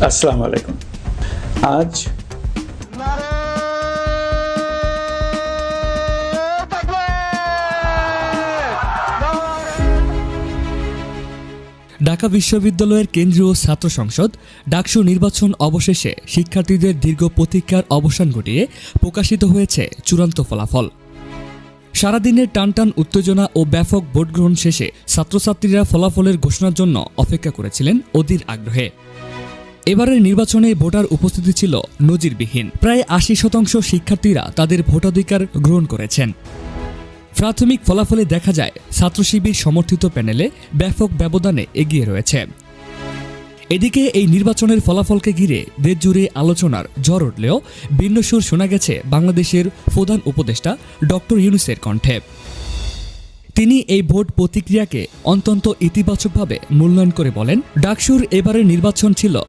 আসসালামু আলাইকুম। আজ ঢাকা বিশ্ববিদ্যালয়ের কেন্দ্রীয় ছাত্র সংসদ ডাকসু নির্বাচন অবশেষে শিক্ষার্থীদের দীর্ঘ প্রতীক্ষার অবসান ঘটিয়ে প্রকাশিত হয়েছে চূড়ান্ত ফলাফল। সারাদিনের টানটান উত্তেজনা ও ব্যাপক ভোট গ্রহণ শেষে ছাত্রছাত্রীরা ফলাফলের ঘোষণার জন্য অপেক্ষা করেছিলেন অধীর আগ্রহে। এবারের নির্বাচনে ভোটার উপস্থিতি ছিল নজিরবিহীন। প্রায় ৮০% শিক্ষার্থীরা তাদের ভোটাধিকার গ্রহণ করেছেন। প্রাথমিক ফলাফলে দেখা যায় ছাত্র শিবির সমর্থিত প্যানেলে ব্যাপক ব্যবধানে এগিয়ে রয়েছে। এদিকে এই নির্বাচনের ফলাফলকে ঘিরে দেশজুড়ে আলোচনার ঝড় উঠলেও ভিন্ন সুর শোনা গেছে বাংলাদেশের প্রধান উপদেষ্টা ডক্টর ইউনূসের কণ্ঠে। তিনি এই ভোট প্রতিক্রিয়াকে অত্যন্ত ইতিবাচকভাবে মূল্যায়ন করে বলেন, ডাকসুর এবারের নির্বাচন ছিল